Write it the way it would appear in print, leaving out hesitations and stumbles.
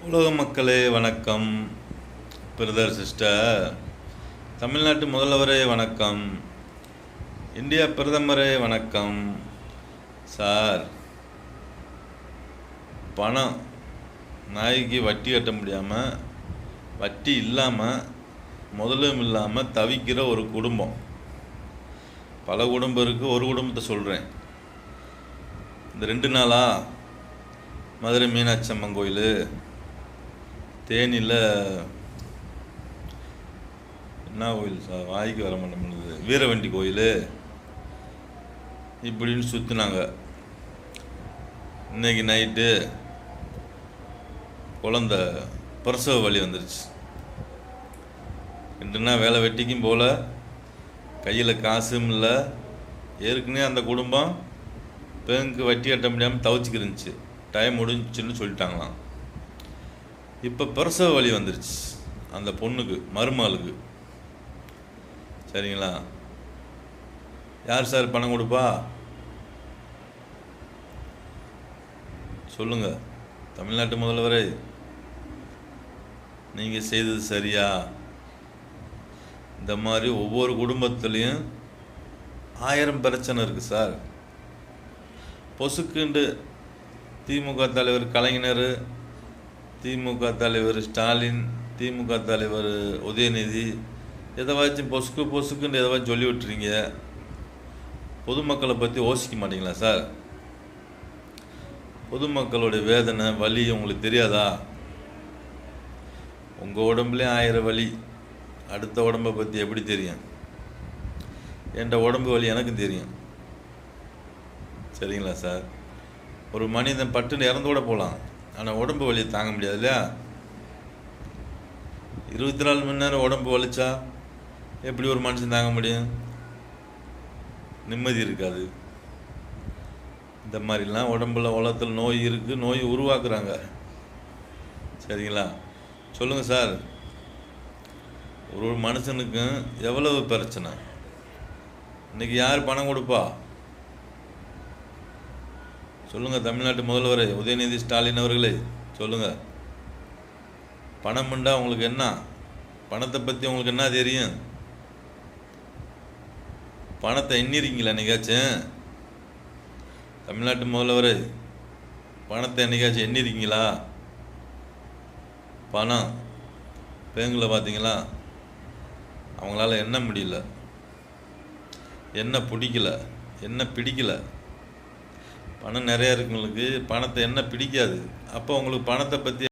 உலக மக்களே வணக்கம். பிரதர் சிஸ்டர், தமிழ்நாட்டு முதல்வரே வணக்கம். இந்தியா பிரதமரே வணக்கம். சார், பணம் நாய்க்கு வட்டி கட்ட முடியாமல், வட்டி இல்லாமல், முதலும் இல்லாமல் தவிக்கிற ஒரு குடும்பம். பல குடும்பம் இருக்குது, ஒரு குடும்பத்தை சொல்கிறேன். இந்த 2 நாளாக மதுரை மீனாட்சி அம்மன் கோயில், தேனியில் என்ன கோயில் சார், வாய்க்கு வர மாட்டேங்குது, வீரவண்டி கோயில், இப்படின்னு சுற்றினாங்க. இன்னைக்கு நைட்டு குழந்த பிரசவ வலி வந்துருச்சு. 2 நாள் வேலை வெட்டிக்கும் போல், கையில் காசும் இல்லை. ஏற்கனவே அந்த குடும்பம் பேங்க்கு வட்டி கட்ட முடியாமல் தவிச்சிக்கிருந்துச்சு. டைம் முடிஞ்சுன்னு சொல்லிட்டாங்களாம். இப்போ பிரசவ வலி வந்துருச்சு அந்த பொண்ணுக்கு, மருமகளுக்கு. சரிங்களா? யார் சார் பணம் கொடுப்பா? சொல்லுங்க தமிழ்நாட்டு முதல்வரே, நீங்கள் செய்தது சரியா? இந்த மாதிரி ஒவ்வொரு குடும்பத்துலேயும் 1000 பிரச்சனை இருக்குது சார். பொசுக்குண்டு திமுக தலைவர் கலைஞர், திமுக தலைவர் ஸ்டாலின், திமுக தலைவர் உதயநிதி, எதைவாச்சும் பொசுக்குன்னு எதைவாச்சும் சொல்லி விட்டுறீங்க. பொதுமக்களை பற்றி யோசிக்க மாட்டீங்களா சார்? பொதுமக்களுடைய வேதனை வலி உங்களுக்கு தெரியாதா? உங்கள் உடம்புலேயே 1000 வலி, அடுத்த உடம்பை பற்றி எப்படி தெரியும்? என் உடம்பு வலி எனக்கும் தெரியும். சரிங்களா சார்? ஒரு மனிதன் பட்டுன்னு இறந்து கூட போகலாம், ஆனால் உடம்பு வலியை தாங்க முடியாது இல்லையா? 24 மணி நேரம் உடம்பு வலிச்சா எப்படி ஒரு மனுஷன் தாங்க முடியும்? நிம்மதி இருக்காது. இந்த மாதிரிலாம் உடம்புல உலகத்தில் நோய் இருக்குது, நோய் உருவாக்குறாங்க. சரிங்களா? சொல்லுங்கள் சார், ஒரு மனுஷனுக்கும் எவ்வளவு பிரச்சனை. இன்றைக்கி யார் பணம் கொடுப்பா? சொல்லுங்கள் தமிழ்நாட்டு முதல்வரே, உதயநிதி ஸ்டாலின் அவர்களே, சொல்லுங்கள். பணம் பண்ணா உங்களுக்கு என்ன? பணத்தை பற்றி உங்களுக்கு என்ன தெரியும்? பணத்தை எண்ணிருக்கீங்களா என்னைக்காச்சும்? தமிழ்நாட்டு முதல்வரே, பணத்தை என்னைக்காச்சும் எண்ணிருக்கீங்களா? பணம் பேங்கில் பார்த்தீங்களா? அவங்களால எண்ண முடியல, என்ன பிடிக்கல, என்ன பிடிக்கல. பணம் நிறையா இருக்குங்களுக்கு பணத்தை என்ன பிடிக்காது. அப்போ உங்களுக்கு பணத்தை பற்றி